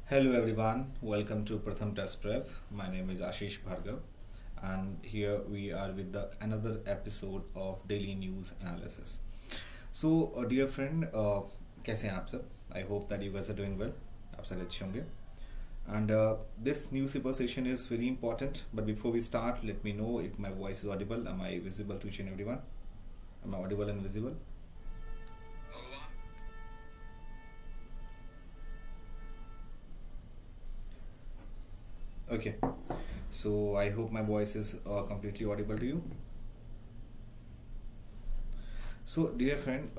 Hello everyone, welcome to Pratham Test Prep. My name is Ashish Bhargav and here we are with the another episode of daily news analysis. So dear friend, कैसे हैं आप सब? I hope that you guys are doing well. आप सब अच्छे होंगे. And this newspaper session is very important. But before we start, let me know if my voice is audible. Am I visible to each and everyone? Am I audible and visible? Okay, so I hope my voice is completely audible to you. So, dear friend,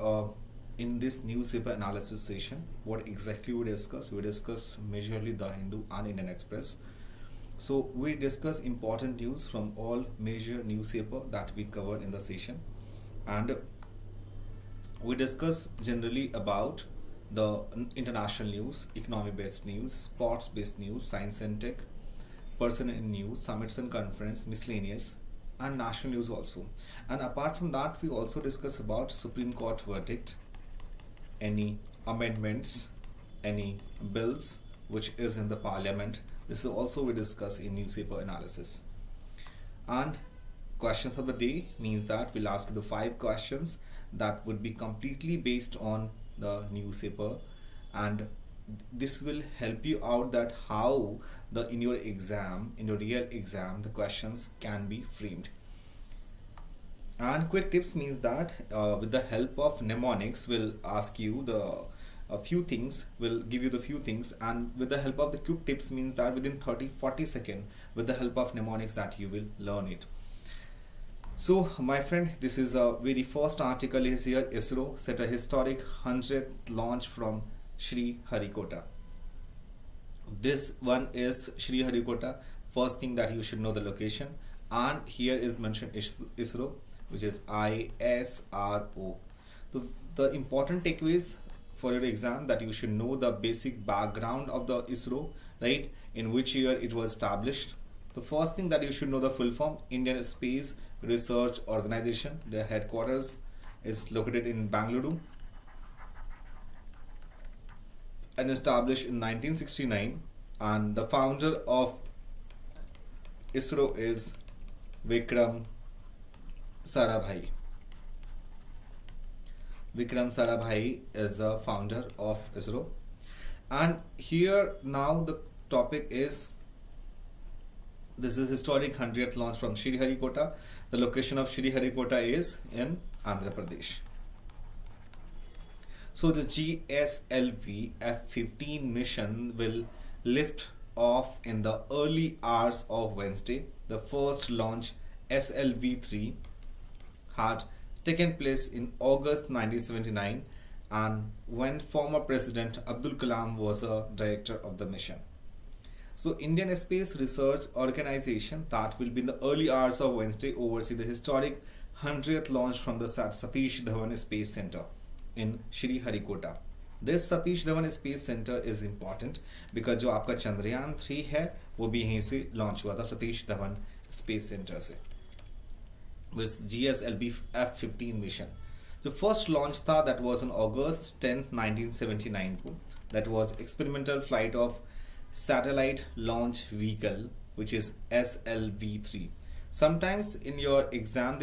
in this newspaper analysis session, what exactly we discuss? We discuss majorly the Hindu and Indian Express. So, we discuss important news from all major newspaper that we covered in the session, and we discuss generally about the international news, economy-based news, sports-based news, science and tech, person in news, summits and conference, miscellaneous, and national news also. And apart from that, we also discuss about Supreme Court verdict, any amendments, any bills which is in the parliament. This is also we discuss in newspaper analysis. And questions of the day means that we'll ask the 5 questions that would be completely based on the newspaper, and this will help you out that how in your exam, in your real exam, the questions can be framed. And quick tips means that with the help of mnemonics, we'll ask you a few things, will give you the few things, and with the help of the quick tips means that within 30-40 seconds, with the help of mnemonics, that you will learn it. So my friend, this is a very first article is here. ISRO set a historic 100th launch from Sri Harikota. This one is Sri Harikota. First thing that you should know the location, and here is mentioned ISRO, which is ISRO. So the important takeaways for your exam that you should know the basic background of the ISRO, right? In which year it was established. The first thing that you should know the full form, Indian Space Research Organization. Their headquarters is located in Bangalore and established in 1969, and the founder of ISRO is Vikram Sarabhai. Vikram Sarabhai is the founder of ISRO. And here now the topic is, this is historic 100th launch from Sri Harikota. The location of Sri Harikota is in Andhra Pradesh. So the GSLV F-15 mission will lift off in the early hours of Wednesday. The first launch, SLV-3, had taken place in August 1979, and when former President Abdul Kalam was a director of the mission. So Indian Space Research Organization, that will be in the early hours of Wednesday, oversee the historic 100th launch from the Satish Dhawan Space Center in Sri Harikota. This Satish Dhawan Space Center is important because जो आपका चंद्रयान 3 है वो भी यहीं से launch हुआ था Satish Dhawan space centre से with GSLV F-15 mission. The first launch था that was on August 10th, 1979 को. That was experimental flight of satellite launch vehicle, which is SLV-3. Sometimes in your exam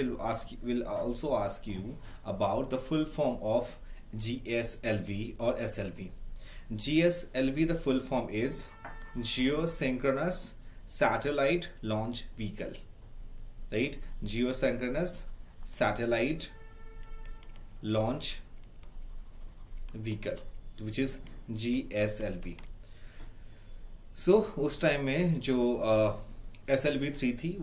will also ask you about the full form of GSLV or SLV. GSLV, the full form is Geosynchronous Satellite Launch Vehicle, right? Geosynchronous Satellite Launch Vehicle, which is GSLV. So उस time में जो SLV-3 थी,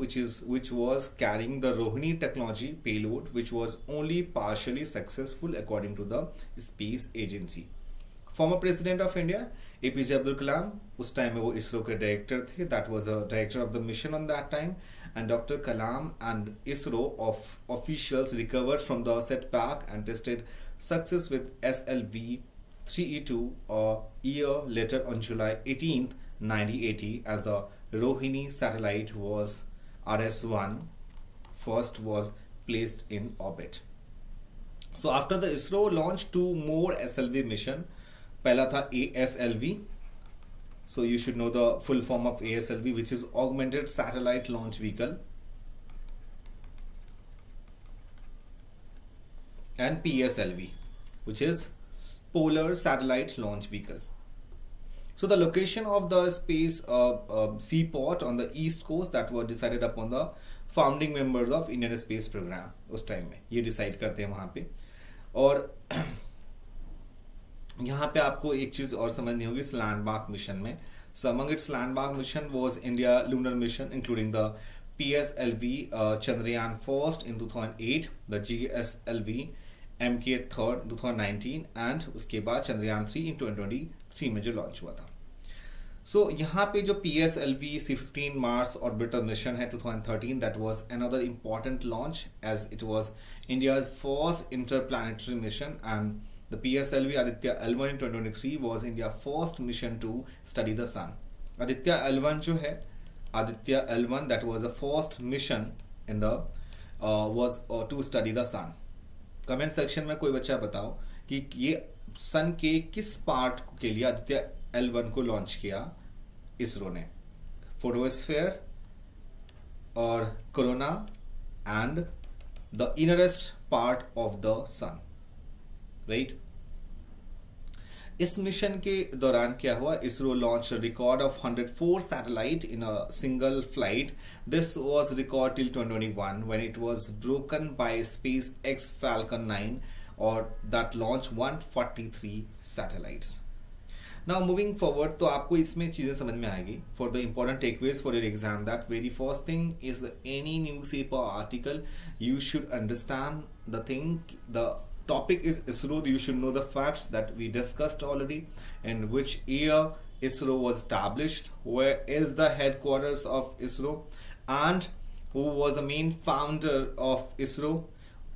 which was carrying the Rohini technology payload, which was only partially successful according to the space agency. Former President of India, APJ Abdul Kalam, उस time में वो ISRO के director थे. That was a director of the mission on that time. And Dr. Kalam and ISRO officials recovered from the setback and tested success with SLV-3E2 a year later on July 18th, 1980, as the Rohini satellite was RS-1 first was placed in orbit. So after the ISRO launched 2 more SLV mission, पहला था ASLV, So you should know the full form of ASLV, which is Augmented Satellite Launch Vehicle, and PSLV, which is Polar Satellite Launch Vehicle. So the location of the space seaport on the east coast that were decided upon the founding members of Indian Space Program. उस time में ये decide करते हैं वहाँ पे. और यहाँ पे आपको एक चीज़ और समझनी होगी इस लैंडमार्क मिशन में. So among its landmark mission was India lunar mission, including the PSLV Chandrayaan first in 2008, the GSLV MK third in 2019, and उसके बाद Chandrayaan 3 in 2023 में जो लॉन्च हुआ था. So यहाँ पे जो PSLV C-15 Mars orbital mission है 2013, that was another important launch as it was India's first interplanetary mission, and the PSLV Aditya L1 in 2023 was India's first mission to study the sun. Aditya L1 जो है, Aditya L1 that was the first mission in the was to study the sun. Comment section में कोई बच्चा बताओ कि ये सन के किस पार्ट के लिए आदित्य L1 को लॉन्च किया इसरो ने. फोटोस्फेयर और corona and the innermost part of the sun, right. इस मिशन के दौरान क्या हुआ, ISRO launch record of 104 satellite in a single flight. This was record till 2021 when it was broken by SpaceX Falcon 9 और that launch 143 satellites. Now moving forward, तो आपको इसमें चीज़ें समझ में आएगी. For the important takeaways for your exam, that very first thing is any newspaper article you should understand the thing. The topic is ISRO. You should know the facts that we discussed already, in which year ISRO was established, where is the headquarters of ISRO, and who was the main founder of ISRO.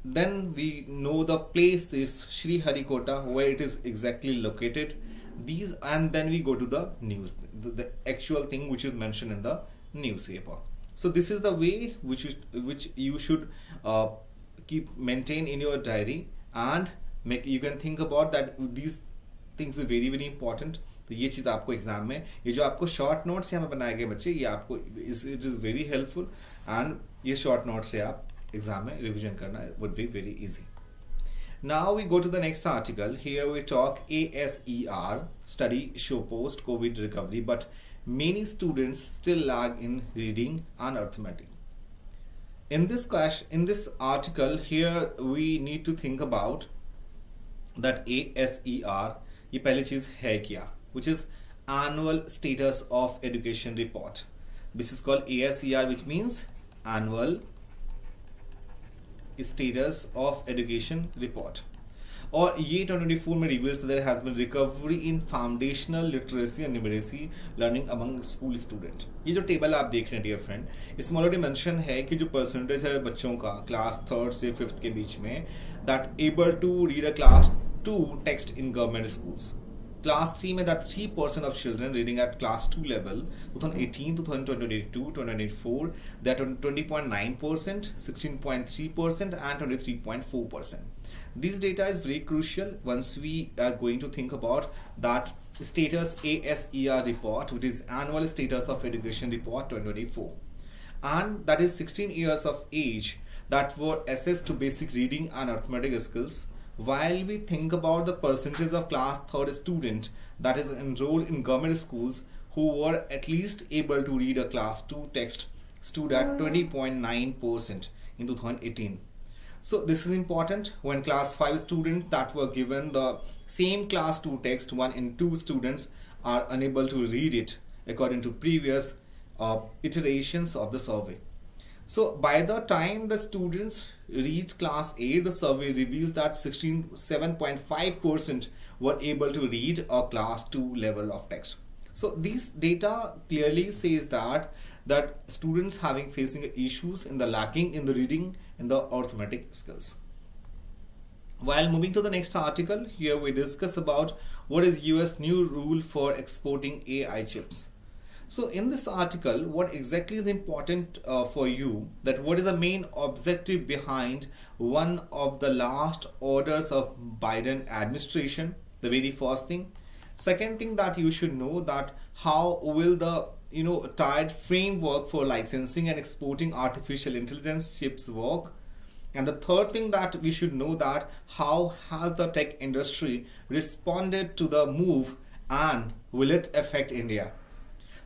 Then we know the place is Sriharikota, where it is exactly located. These, and then we go to the news, the actual thing which is mentioned in the newspaper. So this is the way which you should keep maintain in your diary, and make you can think about that these things are very very important. तो ये चीज़ आपको exam में, ये जो आपको short notes यहाँ पे बनाए गए बच्चे, ये आपको it is very helpful, and ये शॉर्ट नोट से आप एग्जाम में रिविजन करना would be very easy. Now we go to the next article. Here we talk ASER, study show post COVID recovery, but many students still lag in reading and arithmetic. In this article here we need to think about that ASER, ये पहली चीज़ है क्या, which is annual status of education report. This is called ASER, which means annual status of education report. और ये 2024 में reveals that there has been recovery in foundational literacy and numeracy learning among school student. ये जो table आप देख रहे हैं dear friend, इसमें ऑलरेडी मेंशन है कि जो परसेंटेज है बच्चों का क्लास 3rd से 5th के बीच में that able to read a class 2 text in government schools. Class 3 में that 3% of children reading at class 2 level 2018 to 2022 2024 that 20.9%, 16.3% and 23.4%. This data is very crucial once we are going to think about that status ASER report, which is annual status of education report 2024, and that is 16 years of age that were assessed to basic reading and arithmetic skills. While we think about the percentage of class 3rd student that is enrolled in government schools who were at least able to read a class 2 text stood at 20.9% in 2018. So this is important when class 5 students that were given the same class 2 text, 1 and 2 students are unable to read it according to previous iterations of the survey. So by the time the students reached class 8, the survey reveals that 7.5% were able to read a class 2 level of text. So this data clearly says that students facing issues in the lacking in the reading and the arithmetic skills. While moving to the next article, here we discuss about what is US new rule for exporting AI chips. So in this article, what exactly is important for you, that what is the main objective behind one of the last orders of Biden administration, the very first thing, Second thing that you should know, that how will the tied framework for licensing and exporting artificial intelligence chips work. And the third thing that we should know, that how has the tech industry responded to the move and will it affect India.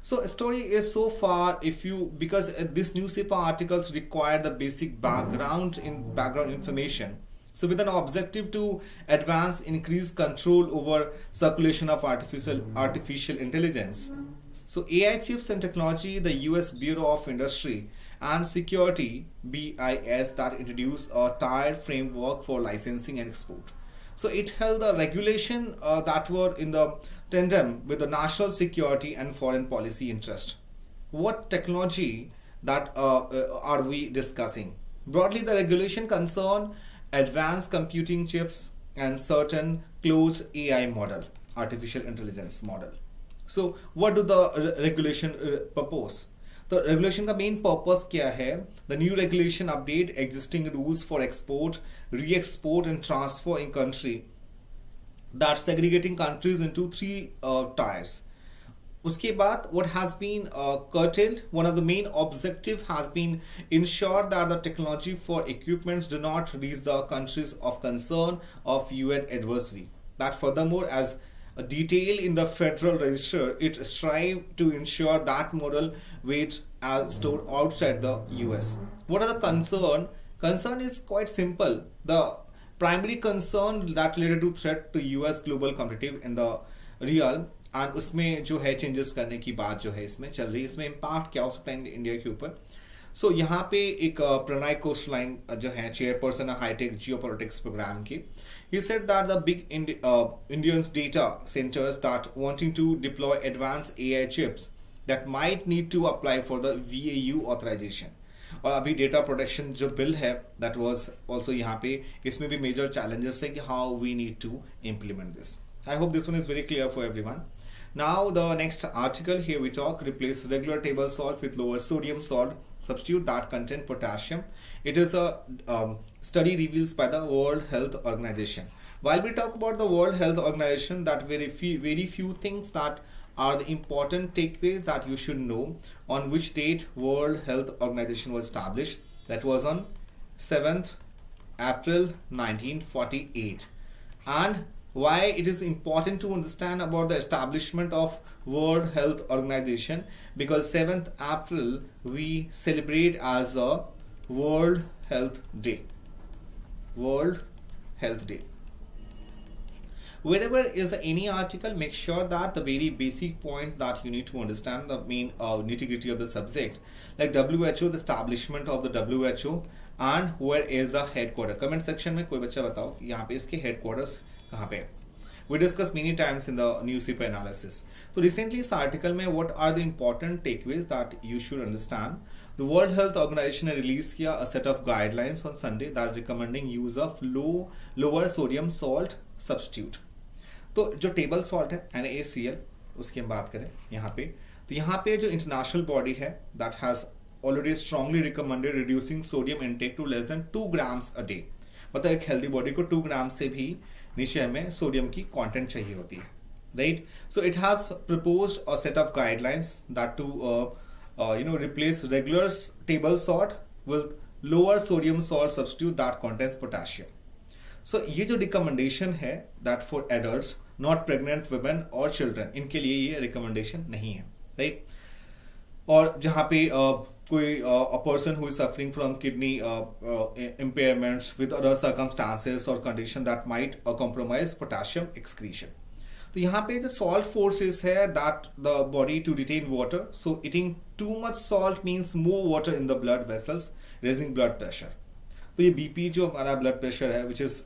So story is so far, if you, because this newspaper articles require the basic background information. So with an objective to advance increase control over circulation of artificial intelligence. So AI chips and technology, the US Bureau of Industry and Security BIS that introduced a tiered framework for licensing and export. So it held the regulation that were in the tandem with the national security and foreign policy interest. What technology that are we discussing? Broadly, the regulation concern advanced computing chips and certain closed AI model, artificial intelligence model. So what do the regulation propose? The regulation का main purpose क्या है? The new regulation update existing rules for export, re-export and transfer in country, that's segregating countries into three tiers. उसके बाद what has been curtailed, one of the main objective has been ensure that the technology for equipments do not reach the countries of concern of UN adversary. That furthermore, as a detail in the Federal Register, it strive to ensure that model weight as stored outside the US. What are the concern? Concern is quite simple. The primary concern that related to threat to US global competitive in the real, and उसमें जो है changes करने की बात जो है इसमें चल रही है, इसमें इम्पैक्ट क्या हो सकता है इंडिया के ऊपर. सो यहाँ पे एक प्रणय कोस्टलाइन जो है चेयरपर्सन हाईटेक जियोपॉलिटिक्स प्रोग्राम की, he said that the big Indians data centers that wanting to deploy advanced AI chips that might need to apply for the VAU authorization. और अभी डेटा प्रोटेक्शन जो bill है that was also यहाँ पे, इसमें भी major challenges है कि how we need to implement this. I hope this one is very clear for everyone. Now the next article here we talk, replace regular table salt with lower sodium salt substitute that contain potassium. It is a study reveals by the World Health Organization. While we talk about the World Health Organization, that very few things that are the important takeaways that you should know. On which date World Health Organization was established? That was on 7th April 1948. And why it is important to understand about the establishment of World Health Organization? Because 7th April we celebrate as a World Health Day. World Health Day. Wherever is the any article, make sure that the very basic point that you need to understand, the main nitty-gritty of the subject, like WHO, the establishment of the WHO, and where is the headquarter. Comment section में कोई बच्चा बताओ यहाँ पे इसके headquarters कहाँ पे है. We discussed many times in the newspaper analysis. So recently इस article में what are the important takeaways that you should understand? The World Health Organization ने release किया a set of guidelines on Sunday that recommending use of lower sodium salt substitute. तो जो table salt है NaCl, उसकी हम बात करें यहाँ पे, तो यहाँ पे जो इंटरनेशनल बॉडी है that has already strongly recommended reducing sodium intake to less than 2 grams a day. मतलब एक हेल्दी बॉडी को 2 ग्राम से भी नीचे में सोडियम की कंटेंट चाहिए होती है, right. So it has proposed a set of guidelines that to replace regular table salt with lower sodium salt substitute that contains potassium. So ये जो रिकमेंडेशन है that for adults, not pregnant women और children, इनके लिए ये recommendation नहीं है, right. और जहाँ पे कोई a person who is suffering from kidney impairments with other circumstances or condition that might compromise potassium excretion. तो यहाँ पे the salt forces है that the body to retain water. So eating too much salt means more water in the blood vessels, raising blood pressure. तो ये BP जो हमारा blood pressure है, which is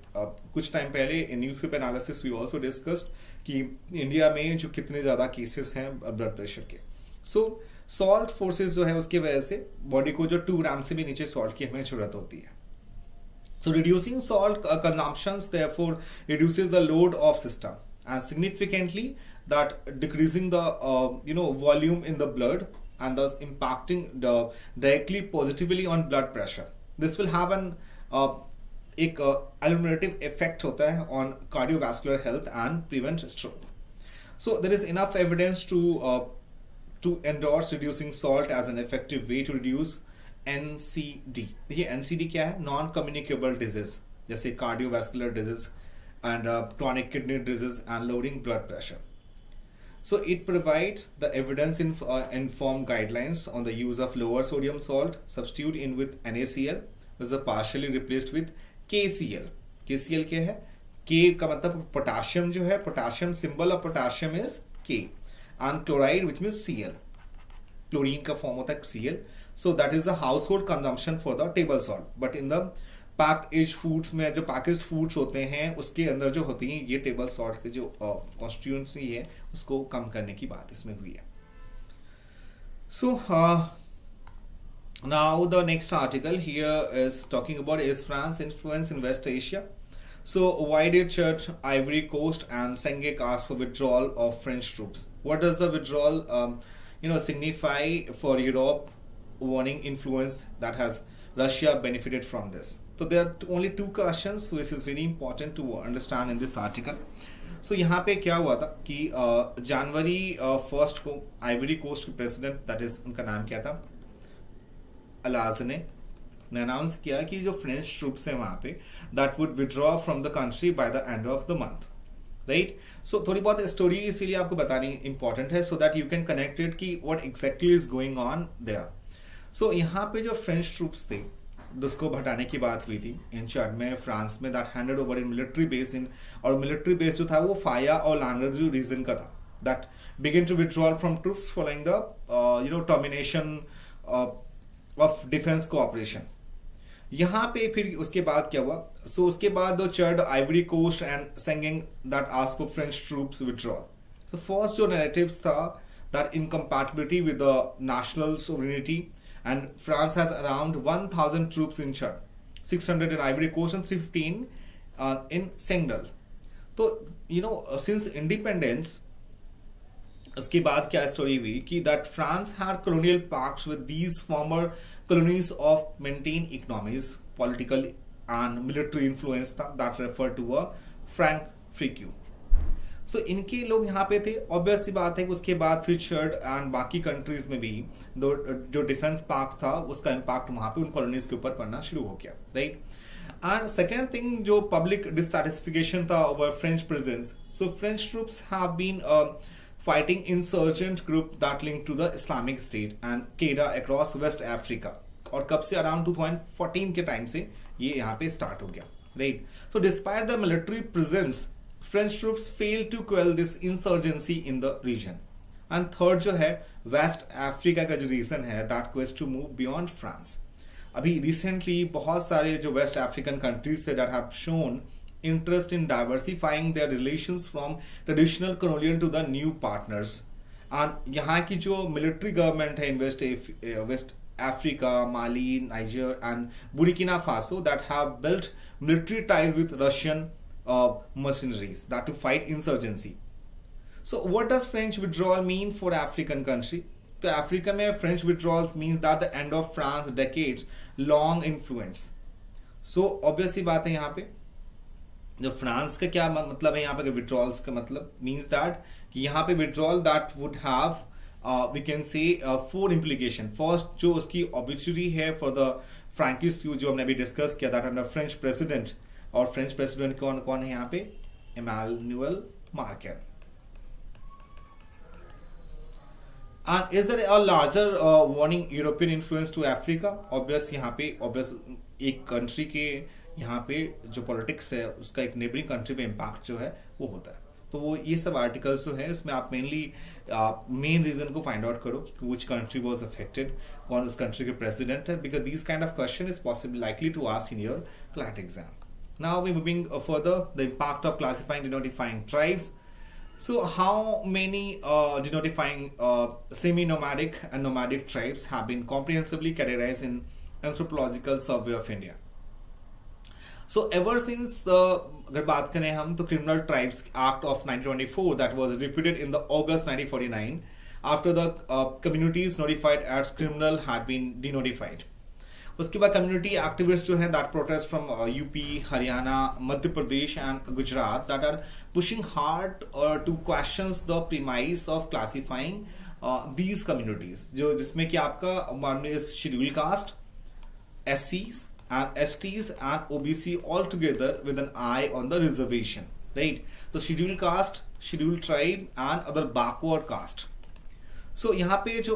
कुछ टाइम पहले in newspaper analysis we also discussed कि India में जो कितने ज़्यादा केसेस हैं ब्लड प्रेशर के. सो सॉल्ट फोर्सेस जो है उसकी वजह से बॉडी को जो 2 ग्राम से भी नीचे सॉल्ट की हमें जरूरत होती है. So reducing salt consumptions therefore reduces the load of system and significantly that decreasing the volume in the blood and thus impacting directly positively on blood pressure. This will have an ameliorative effect होता है on cardiovascular health and prevent stroke. So there is enough evidence to endorse reducing salt as an effective way to reduce NCD. देखिए NCD क्या है? Non communicable disease, जैसे cardiovascular disease and chronic kidney disease and lowering blood pressure. So it provides the evidence informed guidelines on the use of lower sodium salt substitute in with NaCl, which is partially replaced with KCl. KCl क्या है? K का मतलब potassium जो है, potassium symbol of potassium is K and chloride which means Cl. Chlorine का form होता है Cl. So that is the household consumption for the table salt. But in the packaged foods में जो packaged foods होते हैं उसके अंदर जो होती हैं ये टेबल सॉल्ट की जो कॉन्स्टिट्यूएंसी है उसको कम करने की बात इसमें हुई है. So now the next article here is talking about is France influence in West Asia. So why did Church, Ivory Coast and Sengek ask for withdrawal of French troops? What does the withdrawal signify for Europe warning influence that has Russia benefited from this? So there are only two questions which is very important to understand in this article. So यहाँ पे क्या हुआ था कि जनवरी 1 को Ivory coast के president that is उनका नाम क्या था अलाज ने अनाउंस किया कि जो फ्रेंच ट्रूप्स हैं वहाँ पे that would withdraw from the country by the end of the month. Right. So थोड़ी बहुत स्टोरी इसीलिए आपको बतानी इंपॉर्टेंट है so that you can connect it कि what exactly is going on there. So यहाँ पे जो फ्रेंच ट्रूप्स थे उसको हटाने की बात हुई थी इन चर्च में फ्रांस में that handed over in military base in और मिलिट्री बेस जो था वो फाया और लांगर जो रीजन का था that begin to withdrawal from troops following the termination of defence cooperation. यहाँ पे फिर उसके बाद क्या हुआ. सो उसके बाद द चर्च Ivory Coast and Senegal that ask for French troops withdrawal. So first जो नैरेटिव्स था that incompatibility with the national sovereignty. And France has around 1,000 troops in Chad, 600 in Ivory Coast and 315 in Senegal. तो since independence उसके बाद क्या story हुई कि that France had colonial pacts with these former colonies of maintain economies, political and military influence that referred to a franc फ्रिक्यू. सो इनके लोग यहाँ पे थे. ऑब्वियस सी बात है कि उसके बाद फिर शर्ड एंड बाकी कंट्रीज में भी जो डिफेंस पार्क था उसका इम्पैक्ट वहाँ पे उन कॉलोनीज के ऊपर पड़ना शुरू हो गया. राइट. एंड सेकेंड थिंग जो पब्लिक डिससैटिस्फैक्शन था over French presence. So French troops have been fighting insurgent group that link to the Islamic State and Qaeda across West Africa. और कब से अराउंड 2014 के टाइम से ये यहाँ पे स्टार्ट हो गया. Right. So despite the military presence French troops failed to quell this insurgency in the region. And third जो है West Africa का जो reason है that quest to move beyond France. अभी recently बहुत सारे जो West African countries थे that have shown interest in diversifying their relations from traditional colonial to the new partners. And यहाँ की जो military government है in West Africa, Mali, Niger and Burkina Faso that have built military ties with Russian mercenaries that to fight insurgency. So what does French withdrawal mean for African country? तो Africa में French withdrawals means that the end of France decades long influence. So obviously बात है यहाँ पे जो France का क्या मतलब है यहाँ पे withdrawals का मतलब means that कि यहाँ पे withdrawal that would have we can say 4 implication. First जो उसकी obituary है for the Franquist जो हमने अभी डिस्कस किया that under French president. और फ्रेंच प्रेसिडेंट कौन है यहाँ पे Emmanuel Macron. And is there a larger warning European influence to Africa. Obvious यहाँ पे एक कंट्री के यहाँ पे जो पॉलिटिक्स है उसका एक नेबरिंग कंट्री पे इम्पैक्ट जो है वो होता है. तो वो ये सब आर्टिकल्स जो है इसमें आप मेनली मेन रीजन को फाइंड आउट करो कि विच कंट्री वाज अफेक्टेड, कौन उस कंट्री के प्रेसिडेंट है, because this kind of question is possible likely to ask in your CLAT exam. Now we're moving further, the impact of classifying denotifying tribes. So how many denotifying semi-nomadic and nomadic tribes have been comprehensively categorized in anthropological survey of India? So ever since अगर बात करें हम तो Criminal Tribes Act of 1924 that was repeated in the August 1949 after the communities notified as criminal had been denotified. उसके बाद community activist जो है that protest from UP, Haryana, Madhya Pradesh and Gujarat that are pushing hard to questions the premise of classifying these communities, जो जिसमें कि आपका मान लीजिए schedule caste, SCs and STs and OBC all together with an eye on the reservation, right? So scheduled caste, scheduled tribe and other backward caste. So यहाँ पे जो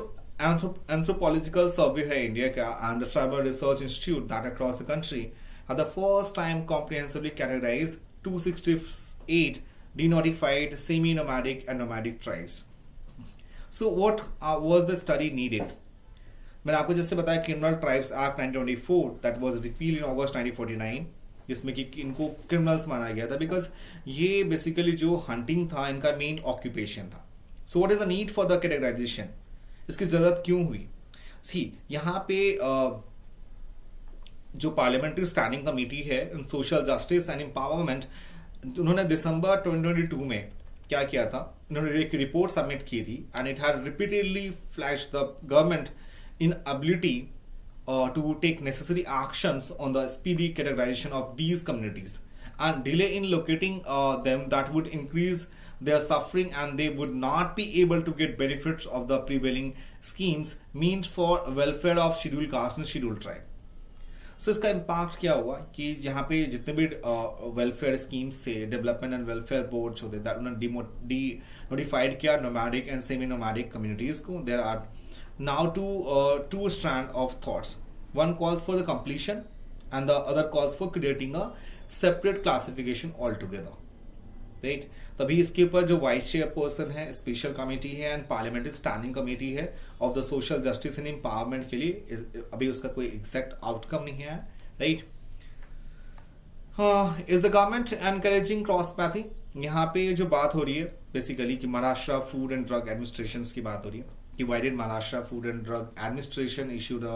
anthropological survey है इंडिया का and the tribal research institute that across the country are the first time comprehensively categorized 268 denotified semi-nomadic and nomadic tribes. So what was the study needed? मैंने आपको जैसे बताया criminal tribes act 1924 that was repealed in August 1949, जिसमें कि इनको criminals माना गया था बिकॉज ये बेसिकली जो हंटिंग था इनका मेन ऑक्यूपेशन था. So what is the need for the categorisation, इसकी ज़रूरत क्यों हुई? सी यहाँ पे जो पार्लियामेंट्री स्टैंडिंग कमेटी है इन सोशल जस्टिस एंड एम्पावरमेंट, उन्होंने दिसंबर 2022 में क्या किया था, उन्होंने एक रिपोर्ट सबमिट की थी and it had repeatedly flashed the government inability to take necessary actions on the speedy categorization of these communities and delay in locating them that would increase their suffering and they would not be able to get benefits of the prevailing schemes meant for welfare of scheduled caste and scheduled tribe. So इसका impact क्या हुआ कि जहाँ पे जितने भी welfare schemes थे, development and welfare boards होते दैट उन्होंने नोटिफाइड किया nomadic and semi nomadic communities को. There are now two strand of thoughts. One calls for the completion and the other calls for creating a separate classification altogether, right? तभी इसके ऊपर जो vice chairperson है, special committee है and parliamentary standing committee है of the social justice and empowerment के लिए अभी उसका कोई एग्जैक्ट आउटकम नहीं है, right? Is the government encouraging crosspathy? यहाँ पे जो बात हो रही है बेसिकली कि Maharashtra food and drug administration की बात हो रही है. Divided Maharashtra Food and Drug Administration issued a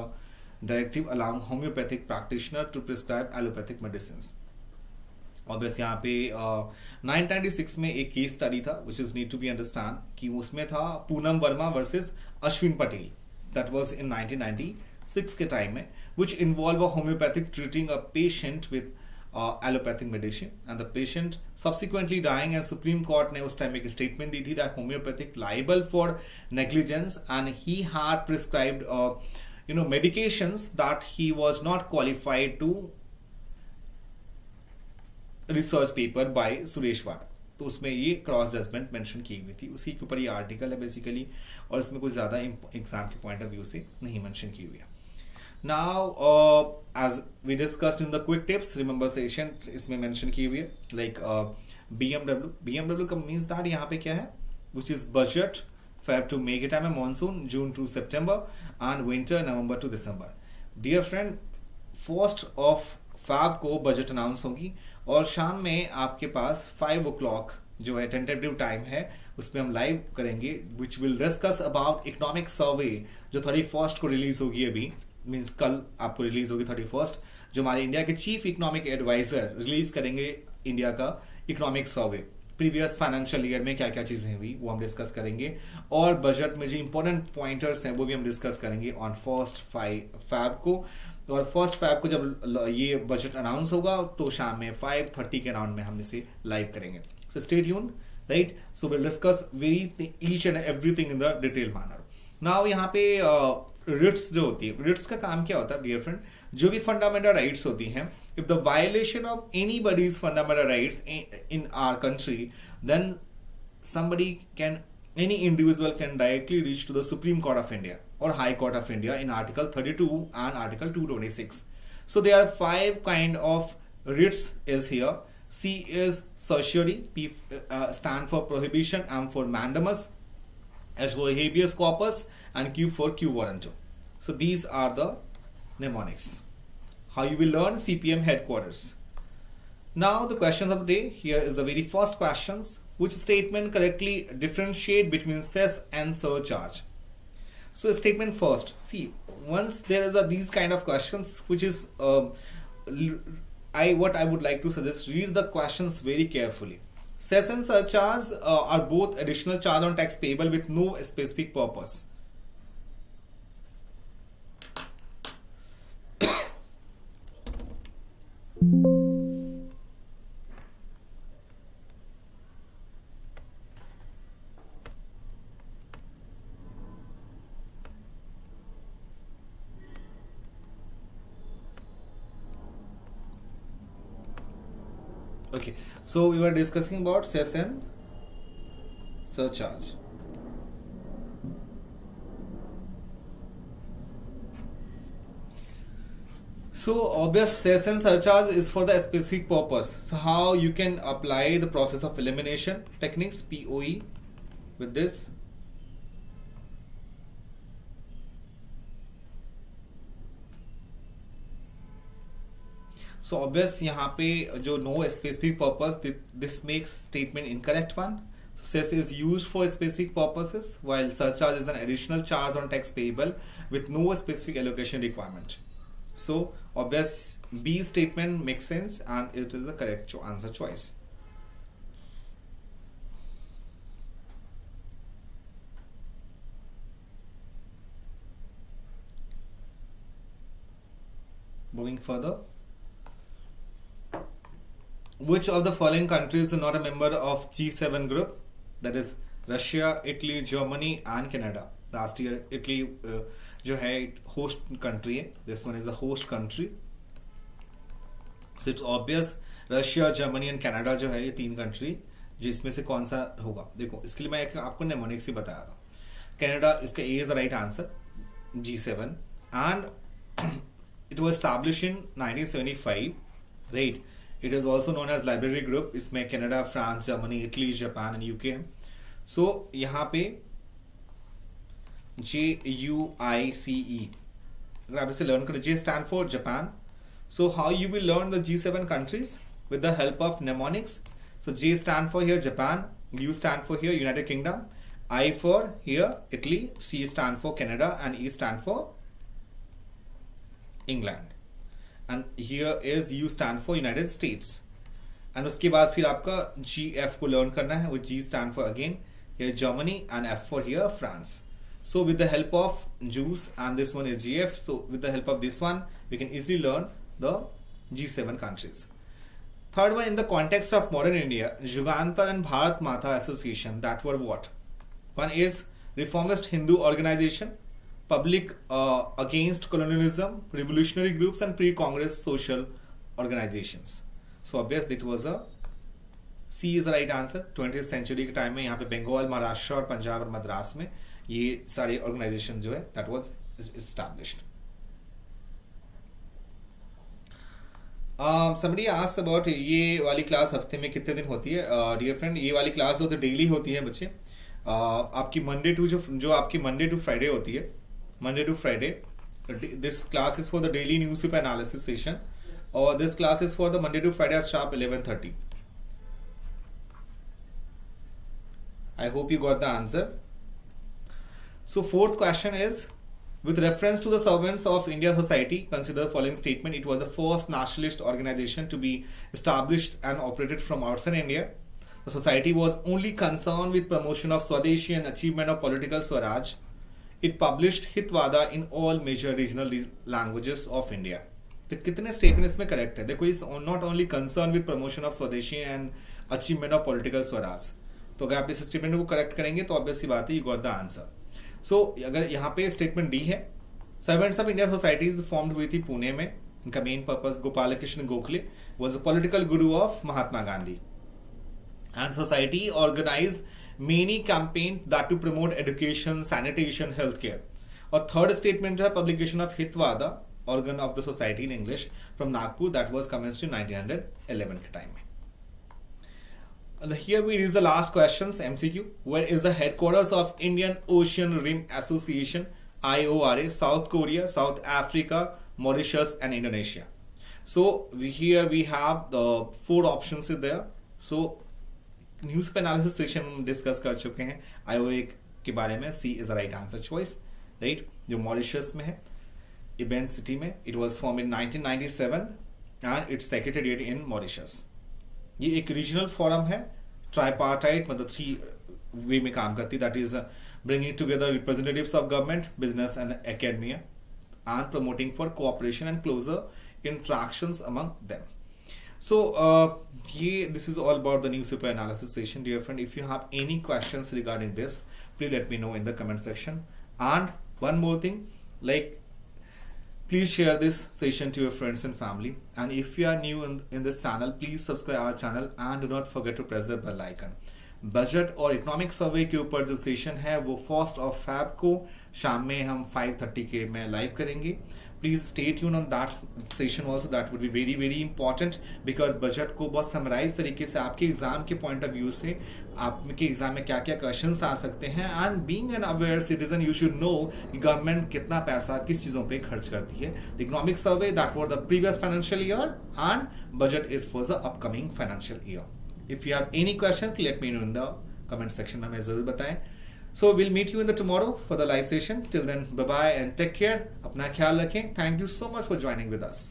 directive allowing homeopathic practitioner to prescribe allopathic medicines. Obviously यहाँ पे 1996 में एक केस स्टडी था which is need to be understand कि उसमें था Poonam Verma versus Ashwin Patel, that was in 1996 के टाइम में, which involve a homeopathic treating a patient with allopathic medicine and the patient subsequently dying and Supreme Court ने उस time एक statement दी थी that homeopathic liable for negligence and he had prescribed medications that he was not qualified to research paper by Suresh वाडा. तो उसमें ये cross judgement mention की हुई थी, उसी के ऊपर ये आर्टिकल है बेसिकली और इसमें कुछ ज़्यादा एग्जाम के पॉइंट ऑफ व्यू से नहीं मेंशन की हुई है. Now, as we discussed in the quick tips, remember session इसमें mention की हुई है like BMW का means that यहाँ पे क्या है, which is budget Feb to May के टाइम है, monsoon June to September and winter November to December. Dear friend, 1st of Feb को budget announce होगी और शाम में आपके पास 5 o'clock जो है टेंटेटिव टाइम है उसमें हम लाइव करेंगे which will discuss about economic survey जो 31st को रिलीज होगी अभी, मीन्स कल आपको रिलीज होगी 31st, जो हमारे इंडिया के चीफ इकोनॉमिक एडवाइजर रिलीज करेंगे इंडिया का economic survey. Previous financial year में क्या क्या चीज़ें हुई वो हम डिस्कस करेंगे और बजट में जो इंपॉर्टेंट पॉइंटर्स हैं वो भी हम डिस्कस करेंगे ऑन 1st Feb को. और 1st Feb को जब ये बजट अनाउंस होगा तो शाम में 5:30 के राउंड में हम इसे लाइव करेंगे. So stay tuned, right? So will discuss each and everything in the detail manner. Now यहाँ पे रिट्स जो होती है, रिट्स का काम क्या होता है डियर फ्रेंड, जो भी फंडामेंटल राइट्स होती हैं, if the violation of anybody's fundamental rights in our country then somebody can, any individual can directly reach to the Supreme Court of India or High Court of India in Article 32 and Article 226. So there are 5 kind of writs is here. C is certiorari, P stand for prohibition, M for mandamus, S for habeas corpus and Q for Q warranto. So these are the mnemonics. How you will learn CPM headquarters. Now the questions of the day. Here is the very first questions. Which statement correctly differentiate between cess and surcharge? So statement first. See, once there is these kind of questions, which is what I would like to suggest, read the questions very carefully. Cess and surcharge are both additional charge on tax payable with no specific purpose. Okay, so we were discussing about cess and surcharge. So obvious cess and surcharge is for the specific purpose. So how you can apply the process of elimination techniques, POE, with this. So obvious यहाँ पे जो no specific purpose, this makes statement incorrect one. So cess is used for specific purposes, while surcharge is an additional charge on tax payable with no specific allocation requirement. So obvious B statement makes sense and it is the correct answer choice. Moving further. Which of the following countries are not a member of G7 group? That is Russia, Italy, Germany and Canada. Last year Italy जो है host country है. This one is a host country. So it's obvious Russia, Germany and Canada जो है ये तीन country जिसमें से कौन सा होगा. देखो इसके लिए मैं आपको mnemonics ही बताया था. Canada इसका A is the right answer. G7 and it was established in 1975, right? It is also known as library group. इसमें Canada, France, Germany, Italy, Japan and UK है. So यहाँ पे JUICE अगर आप इसे learn करें, J stand for Japan. So how you will learn the G7 countries? With the help of mnemonics. So J stand for here Japan, U stand for here United Kingdom, I for here Italy, C stand for Canada and E stand for England. And here is U stand for United States. And उसके बाद फिर आपका GF को learn करना है, वो G stand for again here Germany and F for here France. So with the help of JUICE and this one is GF, so with the help of this one we can easily learn the G7 countries. Third one, in the context of modern India, Jugantar and Bharat Mata Association, that were what? One is reformist Hindu organization, public against colonialism, revolutionary groups and pre-Congress social organizations. So obviously it was a C is the right answer. 20th century के time में यहाँ पे बंगाल, महाराष्ट्र और पंजाब और मद्रास में ये सारे organization जो है that was established. Somebody asked about ये वाली क्लास हफ्ते में कितने दिन होती है? Dear friend, ये वाली क्लास तो डेली होती है बच्चे. आपकी मंडे टू जो आपकी मंडे टू फ्राइडे होती है, Monday to Friday, this class is for the daily newspaper analysis session, or this class is for the Monday to Friday at sharp 11:30. I hope you got the answer. So fourth question is, with reference to the Servants of India Society, consider the following statement. It was the first nationalist organization to be established and operated from outside India. The society was only concerned with promotion of Swadeshi and achievement of political Swaraj. It published Hitvada in all major regional languages of India. तो कितने statement इसमें correct है? देखो, is not only concern with promotion of swadeshi and achievement of political swaraj. तो अगर आप इस statement को करेक्ट करेंगे तो ऑब्वियस सी बात है, you got the answer. So अगर यहाँ पे स्टेटमेंट डी है, servants of India societies formed हुई थी पुणे में. इनका main purpose, Gopal Krishna Gokhale was a political guru of Mahatma Gandhi, and society organized many campaigns that to promote education, sanitation, healthcare. और third statement जो है, publication of Hitvada, organ of the society in English, from Nagpur, that was commenced in 1911 के time में. And here we reach the last questions, MCQ. Where is the headquarters of Indian Ocean Rim Association, IORA? South Korea, South Africa, Mauritius and Indonesia. So here we have the 4 options is there. So news analysis section में discuss कर चुके हैं IOA के बारे में. C is the right answer choice, right, जो Mauritius में है, इवेंट सिटी में. It was form in 1997 and its secretariat in Mauritius. ये एक रीजनल फोरम है, ट्राइपार्टाइट, मतलब 3 वे में काम करती है. That is bringing together representatives of government, business and academia and promoting for cooperation and closer interactions among them. So this is all about the newspaper analysis session, dear friend. If you have any questions regarding this, please let me know in the comment section. And one more thing, like, Please share this session to your friends and family. And if you are new in this channel, please subscribe our channel and do not forget to press the bell icon. Budget और economic survey के ऊपर जो session है वो 1 Feb को शाम में हम 5:30 के में लाइव करेंगे. Please stay tune on that session also. That would be very very important because budget को बहुत समराइज तरीके से आपके एग्जाम के पॉइंट ऑफ व्यू से आपके एग्जाम में क्या क्या क्वेश्चंस आ सकते हैं. And being an aware citizen you should know कि गवर्नमेंट कितना पैसा किस चीज़ों पे खर्च करती है. The economic survey that for the previous financial year and budget is for the upcoming financial year. If you have any question, please let me know in the comment section में हमें ज़रूर बताएं. So we'll meet you in the tomorrow for the live session. Till then, bye bye and take care. अपना ख्याल रखें. Thank you so much for joining with us.